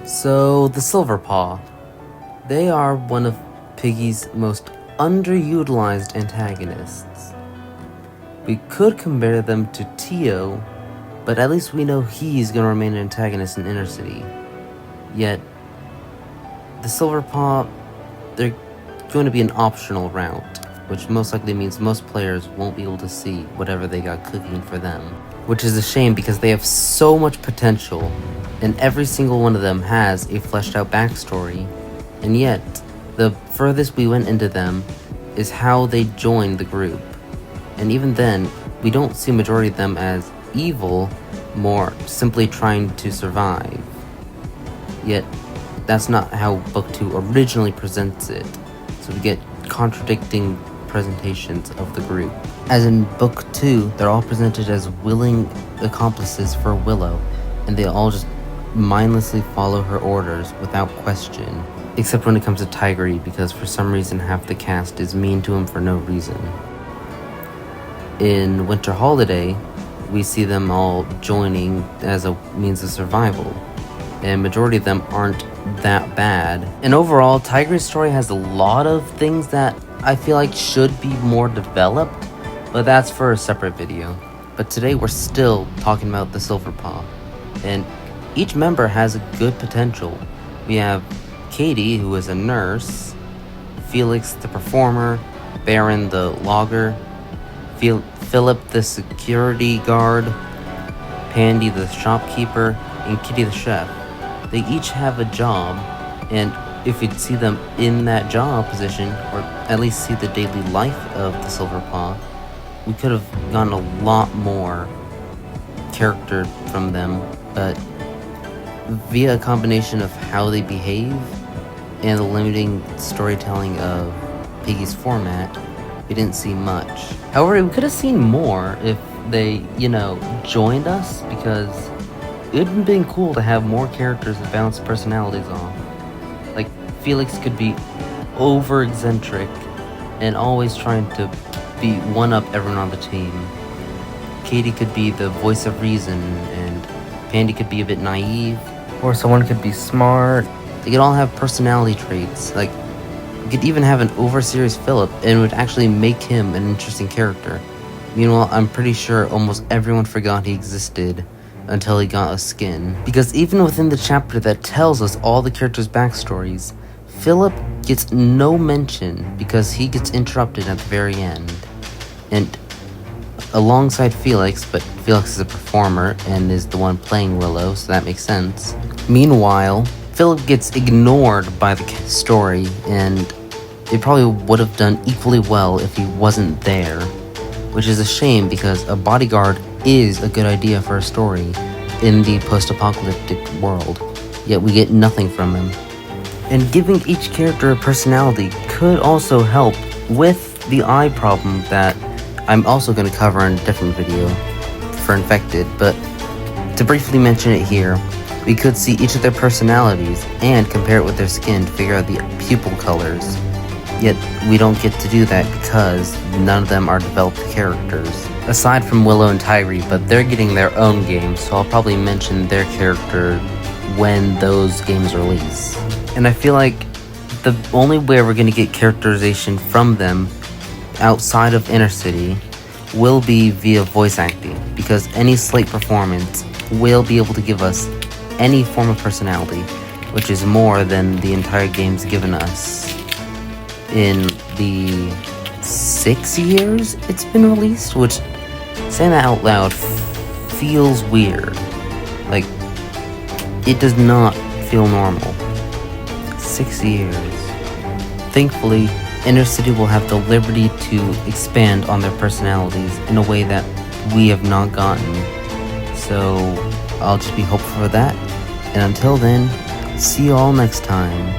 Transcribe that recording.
So, the Silverpaw. They are one of Piggy's most underutilized antagonists. We could compare them to Tio, but at least we know he's going to remain an antagonist in Inner City. Yet, the Silverpaw, they're going to be an optional route, which most likely means most players won't be able to see whatever they got cooking for them. Which is a shame because they have so much potential, and every single one of them has a fleshed out backstory, and yet, the furthest we went into them is how they joined the group. And even then, we don't see majority of them as evil, more simply trying to survive. Yet, that's not how Book 2 originally presents it, so we get contradicting presentations of the group. As in Book 2, they're all presented as willing accomplices for Willow, and they all just mindlessly follow her orders without question. Except when it comes to Tigre, because for some reason half the cast is mean to him for no reason. In Winter Holiday, we see them all joining as a means of survival, and majority of them aren't that bad. And overall, Tigre's story has a lot of things that I feel like should be more developed, but that's for a separate video. But today we're still talking about the Silverpaw, and each member has a good potential. We have Katie, who is a nurse, Felix the performer, Baron the logger, Philip the security guard, Pandy the shopkeeper, and Kitty the chef. They each have a job, and if we'd see them in that job position, or at least see the daily life of the Silverpaw, we could have gotten a lot more character from them, but via a combination of how they behave and the limiting storytelling of Piggy's format, we didn't see much. However, we could have seen more if they, joined us, because it would have been cool to have more characters that bounce personalities off. Like, Felix could be over-eccentric and always trying to be one-up everyone on the team. Katie could be the voice of reason, and Pandy could be a bit naive, or someone could be smart. They could all have personality traits. Like, you could even have an over-serious Philip, and it would actually make him an interesting character. Meanwhile, I'm pretty sure almost everyone forgot he existed until he got a skin. Because even within the chapter that tells us all the characters' backstories, Philip gets no mention because he gets interrupted at the very end. And alongside Felix, but Felix is a performer and is the one playing Willow, so that makes sense. Meanwhile, Philip gets ignored by the story, and it probably would have done equally well if he wasn't there, which is a shame because a bodyguard is a good idea for a story in the post-apocalyptic world, yet we get nothing from him. And giving each character a personality could also help with the eye problem that I'm also going to cover in a different video for Infected, but to briefly mention it here, we could see each of their personalities and compare it with their skin to figure out the pupil colors. Yet, we don't get to do that because none of them are developed characters. Aside from Willow and Tigre, but they're getting their own games, so I'll probably mention their character when those games release. And I feel like the only way we're going to get characterization from them outside of Inner City will be via voice acting, because any slate performance will be able to give us any form of personality, which is more than the entire game's given us. In the 6 years it's been released, which, saying that out loud, feels weird. Like, it does not feel normal. 6 years. Thankfully, Inner City will have the liberty to expand on their personalities in a way that we have not gotten. So, I'll just be hopeful for that. And until then, see you all next time.